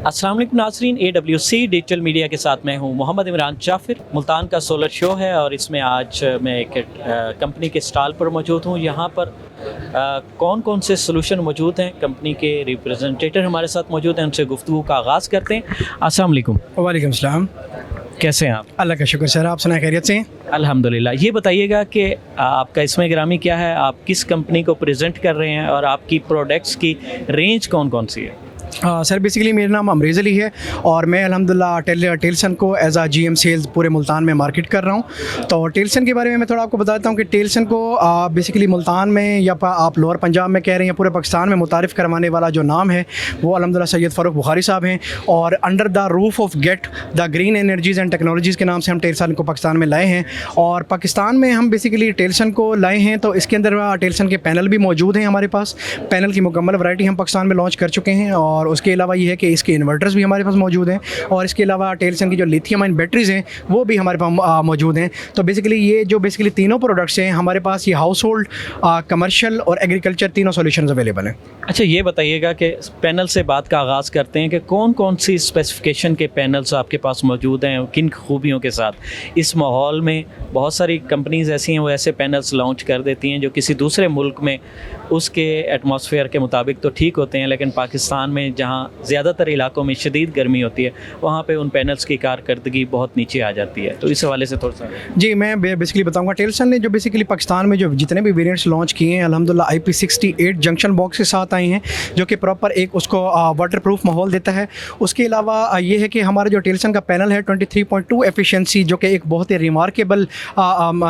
अस्सलाम वालेकुम नाज़रीन, AWC डिजिटल मीडिया के साथ मैं हूं मोहम्मद इमरान जाफिर। मुल्तान का सोलर शो है और इसमें आज मैं एक कंपनी के स्टॉल पर मौजूद हूं। यहां पर कौन कौन से सलूशन मौजूद हैं, कंपनी के रिप्रेजेंटेटिव हमारे साथ मौजूद हैं, उनसे गुफ्तगू का आगाज़ करते हैं। अस्सलाम वालेकुम। वालेकुम सलाम। कैसे हैं आप? अल्लाह का शुक्र सर, आप सुना खैरियत से हैं? अल्हम्दुलिल्लाह। ये बताइएगा कि आपका इसमें गिरामी क्या है, आप किस कंपनी को प्रेजेंट कर रहे हैं और आपकी प्रोडक्ट्स की रेंज कौन कौन सी है? सर बेसिकली मेरा नाम अमरेज़ अली है और मैं अल्हम्दुलिल्लाह टेलसन को एज आ GM सेल्स पूरे मुल्तान में मार्केट कर रहा हूँ। तो टेलसन के बारे में मैं थोड़ा आपको बताता हूँ कि टेलसन को बेसिकली मुल्तान में या आप लोअर पंजाब में कह रहे हैं, पूरे पाकिस्तान में मुतारिफ़ करवाने वाला जो नाम है वो अल्हम्दुलिल्लाह सैयद फ़ारूक बुखारी साहब हैं। और under the roof of get the green energies and technologies के नाम से हम टेलसन को पाकिस्तान में लाए हैं। और पाकिस्तान में हम बेसिकली टेलसन को लाए हैं तो इसके अंदर टेलसन के पैनल भी मौजूद हैं हमारे पास। पैनल की मुकम्मल वैरायटी हम पाकिस्तान में लॉन्च कर चुके हैं। और उसके अलावा ये है कि इसके इन्वर्टर्स भी हमारे पास मौजूद हैं और इसके अलावा टेलसन की जो लिथियम आयन बैटरीज़ हैं वो भी हमारे पास मौजूद हैं। तो बेसिकली ये जो बेसिकली तीनों प्रोडक्ट्स हैं हमारे पास, ये हाउस होल्ड, कमर्शियल और एग्रीकल्चर तीनों सॉल्यूशंस अवेलेबल हैं। अच्छा, ये बताइएगा कि पैनल से बात का आगाज़ करते हैं कि कौन कौन सी स्पेसिफिकेशन के पैनल्स आपके पास मौजूद हैं, किन खूबियों के साथ। इस माहौल में बहुत सारी कंपनीज़ ऐसी हैं वो ऐसे पैनल्स लॉन्च कर देती हैं जो किसी दूसरे मुल्क में उसके एटमॉस्फेयर के मुताबिक तो ठीक होते हैं, लेकिन पाकिस्तान में जहाँ ज़्यादातर इलाकों में शदीद गर्मी होती है वहाँ पे उन पैनल्स की कारकर्दगी बहुत नीचे आ जाती है। तो इस हवाले से थोड़ा सा जी मैं बेसिकली बताऊंगा। टेलसन ने जो बेसिकली पाकिस्तान में जो जितने भी वेरिएंट्स लॉन्च किए हैं अल्हम्दुलिल्लाह IP68 जंक्शन बॉक्स के साथ आए हैं जो कि प्रॉपर एक उसको वाटर प्रूफ माहौल देता है। उसके अलावा ये है कि हमारा जो टेलसन का पैनल है 23.2 एफिशिएंसी, जो कि एक बहुत ही रिमार्केबल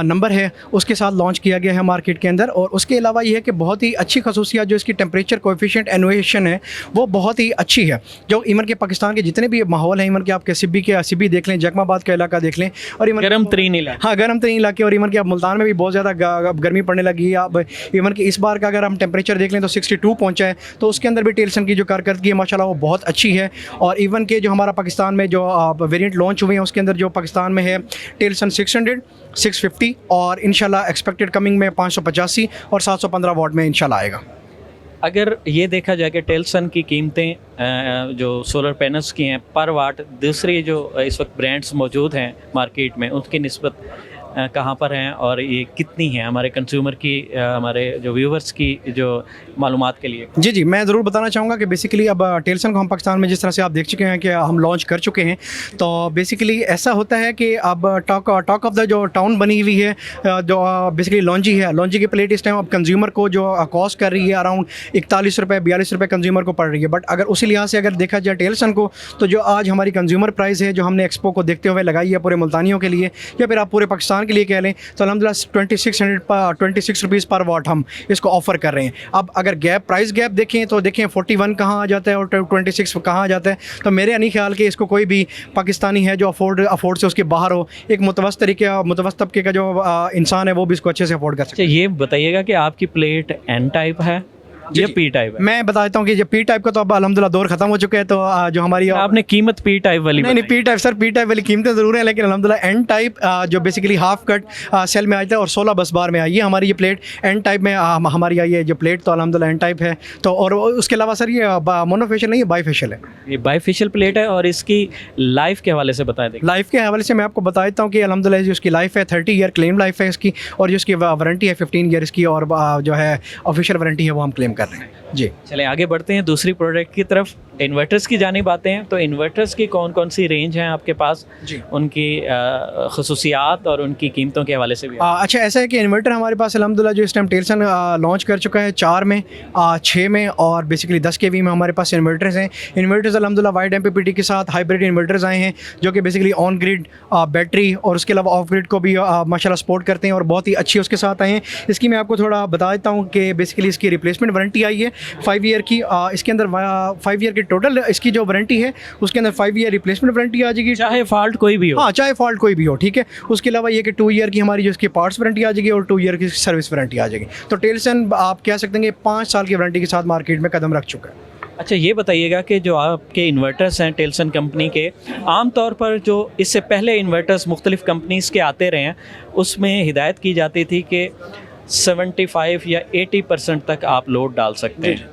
नंबर है, उसके साथ लॉन्च किया गया है मार्केट के अंदर। और उसके अलावा ये है कि बहुत ही अच्छी खसूसियत जो इसकी टेम्परेचर कोएफिशिएंट एनुएशन है वो बहुत ही अच्छी है। जो इवन के पाकिस्तान के जितने भी माहौल हैं, इवन के आपके सिब्बी देख लें, जैकमाबाद का इलाका देख लें, और इवन गर्म तरीन इलाका, हाँ गर्म तरीन इलाके, और इवन के अब मुल्तान में भी बहुत ज़्यादा गर्मी पड़ने लगी है। अब इवन कि इस बार का अगर हम टेम्परेचर देख लें तो 62 पहुँचा है। तो उसके अंदर भी टेलसन की जो कारकर्दगी है माशाल्लाह वो बहुत अच्छी है। और इवन के जो हमारा पाकिस्तान में जो वेरिएंट लॉन्च हुए हैं उसके अंदर जो पाकिस्तान में है टेलसन 600, 650 और इंशाल्लाह एक्सपेक्टेड कमिंग में 585 और 715 वाट में इंशाल्लाह आएगा। अगर ये देखा जाए कि टेलसन की कीमतें जो सोलर पैनल्स की हैं पर वाट, दूसरी जो इस वक्त ब्रांड्स मौजूद हैं मार्केट में उनकी निस्बत कहाँ पर हैं और ये कितनी हैं हमारे कंज्यूमर की, हमारे जो व्यूवर्स की जो मालूमात के लिए? जी मैं ज़रूर बताना चाहूँगा कि बेसिकली अब टेलसन को हम पाकिस्तान में जिस तरह से आप देख चुके हैं कि हम लॉन्च कर चुके हैं। तो बेसिकली ऐसा होता है कि अब टॉक ऑफ द जो टाउन बनी हुई है जो बेसिकली लॉन्जी है, लॉन्जी की प्लेट इस टाइम अब कंज्यूमर को जो कॉस्ट कर रही है अराउंड 41 रुपये 42 रुपये कंज्यूमर को पड़ रही है। बट अगर उसी लिहाज से अगर देखा जाए टेलसन को, तो जो आज हमारी कंज्यूमर प्राइस है जो हमने एक्सपो को देखते हुए लगाई है पूरे मुल्तानियों के लिए या फिर आप पूरे पाकिस्तान के लिए कह लें, तो अल्हम्दुलिल्लाह 26 रुपीज़ पर वाट हम इसको ऑफ़र कर रहे हैं। अब अगर प्राइस गैप देखें तो देखें 41 कहाँ आ जाता है और 26 कहाँ आ जाता है। तो मेरे नहीं ख्याल कि इसको कोई भी पाकिस्तानी है जो अफोर्ड से उसके बाहर हो, एक मुतवस्सित तबके का जो इंसान है वो भी इसको अच्छे से अफोर्ड कर सकते हैं। ये बताइएगा कि आपकी प्लेट N टाइप है ये P टाइप है? मैं बता देता हूँ कि जो P टाइप का तो अब अल्हम्दुलिल्लाह दौर खत्म हो चुका है। तो जो हमारी आपने कीमत P टाइप वाली नहीं P type sir, P type वाली कीमतें ज़रूर हैं, लेकिन अल्हम्दुलिल्लाह N टाइप जो बेसिकली हाफ कट सेल में आता है और 16 बस बार में आई है हमारी ये प्लेट। N टाइप में हमारी आई है जो प्लेट, तो अल्हम्दुलिल्लाह N टाइप है। तो और उसके अलावा सर ये मोनोफेशियल नहीं है, बाईफेशियल है। ये बाईफेशियल प्लेट है। और इसकी लाइफ के हवाले से बताएं। लाइफ के हवाले से मैं आपको बता देता हूँ कि अल्हम्दुलिल्लाह जो उसकी लाइफ है 30 ईयर क्लेम लाइफ है इसकी, और जो उसकी वारंटी है 15 ईयर इसकी, और जो है ऑफिशियल वारंटी है वो हम क्लेम कर रहे हैं। जी चलें आगे बढ़ते हैं दूसरी प्रोडक्ट की तरफ। इन्वर्टर्स की जानिब आते हैं। तो इन्वर्टर्स की कौन कौन सी रेंज हैं आपके पास जी, उनकी खसूसियात और उनकी कीमतों के हवाले से भी? अच्छा ऐसा है कि इन्वर्टर हमारे पास अल्हम्दुलिल्लाह जो इस टाइम टेलसन लॉन्च कर चुका है 4 में, 6 में और बेसिकली 10 kV में हमारे पास इन्वर्टर्स हैं। इन्वर्टर्स अल्हम्दुलिल्लाह वाइड MPPT के साथ हाइब्रिड इन्वर्टर्स आए हैं जो कि बेसिकली ऑन ग्रिड बैटरी और उसके अलावा ऑफ ग्रिड को भी माशाल्लाह सपोर्ट करते हैं और बहुत ही अच्छी उसके साथ आए हैं। इसकी मैं आपको थोड़ा बता देता हूँ कि बेसिकली इसकी रिप्लेसमेंट वारंटी आई है 5 ईयर की। इसके अंदर 5 ईयर की टोटल इसकी जो वारंटी है उसके अंदर 5 ईयर रिप्लेसमेंट वारंटी आ जाएगी, चाहे फॉल्ट कोई भी हो। हाँ चाहे फॉल्ट कोई भी हो, ठीक है। उसके अलावा ये कि 2 ईयर की हमारी जो इसकी पार्ट्स वारंटी आ जाएगी और 2 ईयर की सर्विस वारंटी आ जाएगी। तो टेलसन आप कह सकते हैं कि 5 साल की वारंटी के साथ मार्केट में कदम रख चुका है। अच्छा ये बताइएगा कि जो आपके इन्वर्टर्स हैं टेलसन कंपनी के, आम तौर पर जो इससे पहले इन्वर्टर्स मुख्तलिफ़ कंपनीज़ के आते रहे हैं उसमें हिदायत की जाती थी कि 75 या 80% तक आप लोड डाल सकते हैं।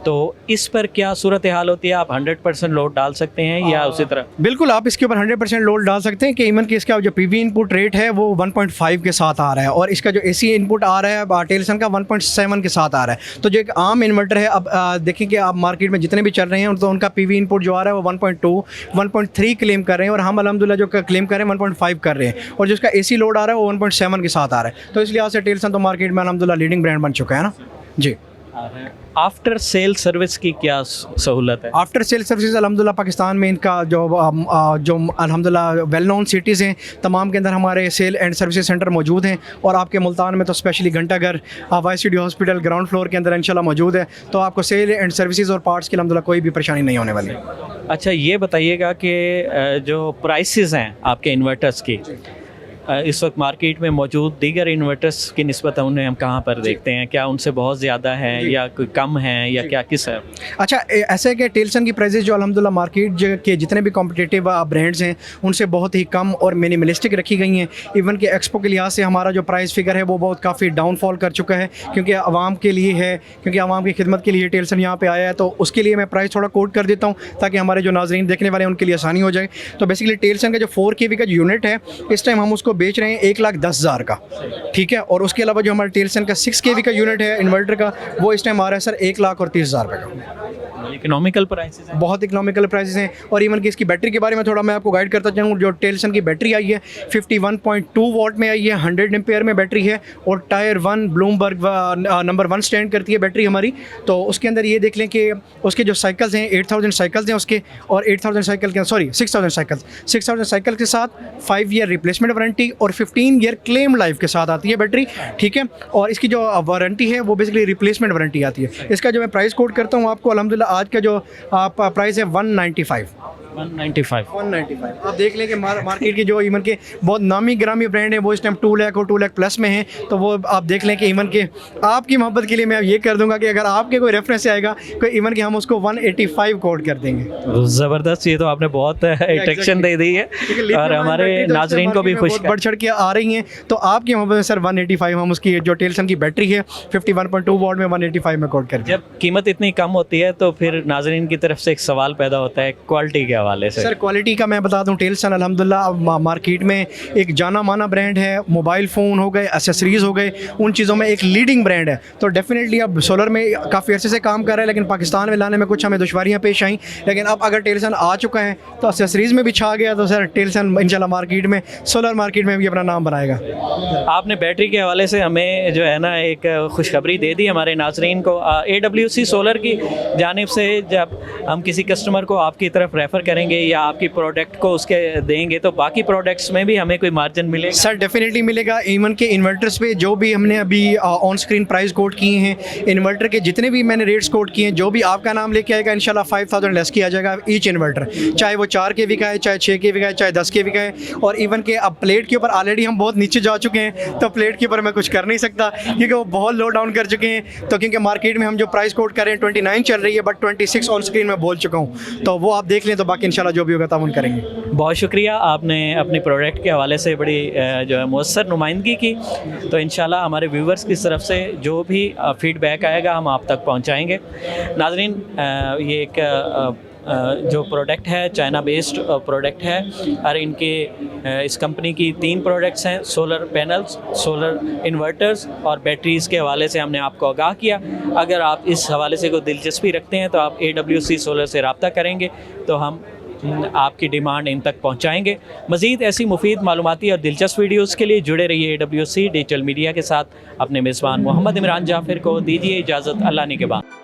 तो इस पर क्या सूरत हाल होती है? आप 100% लोड डाल सकते हैं या उसी तरह? बिल्कुल, आप इसके ऊपर 100% लोड डाल सकते हैं कि इवन कि इसका जो पीवी इनपुट रेट है वो 1.5 के साथ आ रहा है और इसका जो एसी इनपुट आ रहा है टेलसन का 1.7 के साथ आ रहा है। तो जो एक आम इन्वर्टर है, अब देखें कि आप मार्केट में जितने भी चल रहे हैं तो उनका पीवी इनपुट जो आ रहा है वो 1.2 1.3 क्लेम कर रहे हैं और हम अल्हम्दुलिल्लाह जो क्लेम कर रहे हैं 1.5 कर रहे हैं और जिसका एसी लोड आ रहा है वो 1.7 के साथ आ रहा है। तो इसलिए आज से टेलसन तो मार्केट में अल्हम्दुलिल्लाह लीडिंग ब्रांड बन चुका है ना जी। आफ्टर सेल सर्विस की क्या सहूलत है? आफ्टर सेल सर्विस अल्हम्दुलिल्लाह पाकिस्तान में इनका जो अल्हम्दुलिल्लाह वेल नोन सिटीज़ हैं तमाम के अंदर हमारे सेल एंड सर्विस सेंटर मौजूद हैं और आपके मुल्तान में तो स्पेशली घंटाघर YCD हॉस्पिटल ग्राउंड फ्लोर के अंदर इंशाल्लाह मौजूद है। तो आपको सेल एंड सर्विसेज और पार्ट्स की अल्हम्दुलिल्लाह कोई भी परेशानी नहीं होने वाली। अच्छा, ये बताइएगा कि जो प्राइसेस हैं आपके इन्वर्टर्स की इस वक्त मार्केट में मौजूद दीगर इन्वर्टर्स की निस्बत उन्हें हम कहाँ पर देखते हैं? क्या उनसे बहुत ज़्यादा है या कोई कम है या क्या किस है? अच्छा, ऐसे है कि टेलसन की प्राइसेस जो अल्हम्दुलिल्लाह मार्केट के जितने भी कॉम्पिटिटिव ब्रांड्स हैं उनसे बहुत ही कम और मिनिमलिस्टिक रखी गई हैं। इवन कि एक्सपो के लिहाज से हमारा जो प्राइस फिगर है वो बहुत काफ़ी डाउनफॉल कर चुका है क्योंकि आवाम के लिए है, क्योंकि आवाम की खिदमत के लिए टेलसन यहाँ पे आया है। तो उसके लिए मैं प्राइस थोड़ा कोट कर देता हूँ ताकि हमारे जो नाजरीन देखने वाले हैं उनके लिए आसानी हो जाए। तो बेसिकली टेलसन का जो 4 kV का जो यूनिट है इस टाइम हम उसको बेच रहे हैं 1,10,000 का, ठीक है। और उसके अलावा जो हमारे टेलसन का 6 kV का यूनिट है इन्वर्टर का वो इस टाइम आ रहा है सर 1,30,000 रुपये का। इकोनॉमिकल प्राइसेस हैं, बहुत इकोनॉमिकल प्राइसेस हैं। और इवन कि इसकी बैटरी के बारे में थोड़ा मैं आपको गाइड करता चाहूँ। जो टेलसन की बैटरी आई है 51.2 वॉट में आई है, 100 एम्पेयर में बैटरी है और टायर 1 ब्लूमबर्ग नंबर 1 स्टैंड करती है बैटरी हमारी। तो उसके अंदर ये देख लें कि उसके जो साइकिल्स हैं 8,000 साइकिल्स हैं उसके और 8,000 साइकिल के 6,000 साइकिल 6,000 साइकिल के साथ 5 ईयर रिप्लेसमेंट वारंटी और 15 ईयर क्लेम लाइफ के साथ आती है बैटरी, ठीक है। और इसकी जो वारंटी है वो बेसिकली रिप्लेसमेंट वारंटी आती है। इसका जो मैं प्राइस कोड करता हूँ आपको, अल्हम्दुलिल्लाह आज का जो प्राइस है 195। आप देख लें कि मार्केट की जो इवन के बहुत नामी ग्रामी ब्रांड है वो इस टाइम 2 लाख और 2 लाख प्लस में है। तो वो आप देख लें कि इवन के आपकी मोहब्बत के लिए मैं ये कर दूंगा कि अगर आपके कोई रेफरेंस से आएगा कोई इवन कि हम उसको 185 कोड कर देंगे। ज़बरदस्त, ये तो आपने बहुत अट्रैक्शन दे दी है और हमारे नाजरीन को भी खुश बढ़ चढ़ के आ रही हैं। तो आपकी मोहब्बत में सर 185 हम उसकी जो टेलसन की बैटरी है 51.2 वॉट में 185 में कोड कर। जब कीमत इतनी कम होती है तो फिर नाजरीन की तरफ से एक सवाल पैदा होता है क्वालिटी के हवाले से। सर क्वालिटी का मैं बता दूं, टेलसन अल्हम्दुलिल्लाह मार्केट में एक जाना माना ब्रांड है। मोबाइल फ़ोन हो गए, एसेसरीज़ हो गए, उन चीज़ों में एक लीडिंग ब्रांड है। तो डेफिनेटली अब सोलर में काफ़ी अर्से से काम कर रहा है लेकिन पाकिस्तान में लाने में कुछ हमें दुश्वारियाँ पेश आई। लेकिन अब अगर टेलसन आ चुका है तो एसेसरीज़ में भी छा गया तो सर टेलसन इंशाल्लाह मार्केट में सोलर मार्केट में भी अपना नाम बनाएगा। आपने बैटरी के हवाले से हमें जो है ना एक खुशखबरी दे दी हमारे नाजरीन को। AWC सोलर की जानिब से जब हम किसी कस्टमर को आपकी तरफ रेफ़र करेंगे या आपकी प्रोडक्ट को उसके देंगे तो बाकी प्रोडक्ट्स में भी हमें कोई मार्जिन मिलेगा? सर डेफिनेटली मिलेगा। इवन के इन्वर्टर्स पे जो भी हमने अभी ऑन स्क्रीन प्राइस कोट किए हैं, इन्वर्टर के जितने भी मैंने रेट्स कोट किए हैं, जो भी आपका नाम लेके आएगा इंशाल्लाह 5,000 लेस किया जाएगा ईच इन्वर्टर, चाहे वो 4 kV का है, चाहे 6 kV का है, चाहे 10 kV का है। और इवन के अब प्लेट के ऊपर ऑलरेडी हम बहुत नीचे जा चुके हैं तो प्लेट के ऊपर मैं कुछ कर नहीं सकता क्योंकि वो बहुत लो डाउन कर चुके हैं। तो क्योंकि मार्केट में हम जो प्राइस कोट कर रहे हैं 29 चल रही है बट 26 ऑन स्क्रीन में बोल चुका हूँ। तो वो आप देख लें तो बाकी इंशाल्लाह जो भी होगा तामुन करेंगे। बहुत शुक्रिया, आपने अपनी प्रोडक्ट के हवाले से बड़ी जो है मुअस्सर नुमाइंदगी की। तो इंशाल्लाह हमारे व्यूवर्स की तरफ से जो भी फीडबैक आएगा हम आप तक पहुंचाएंगे। नाज़रीन, ये एक जो प्रोडक्ट है चाइना बेस्ड प्रोडक्ट है और इनके इस कंपनी की 3 प्रोडक्ट्स हैं, सोलर पैनल्स, सोलर इन्वर्टर्स और बैटरीज़ के हवाले से हमने आपको आगाह किया। अगर आप इस हवाले से कोई दिलचस्पी रखते हैं तो आप AWC सोलर से रब्ता करेंगे तो हम आपकी डिमांड इन तक पहुंचाएंगे। मज़ीद ऐसी मुफीद मालूमाती और दिलचस्प वीडियोज़ के लिए जुड़े रहिए AWC डिजिटल मीडिया के साथ। अपने मेज़बान मोहम्मद इमरान जाफ़िर को दीजिए इजाज़त। अल्लाह निगहबान।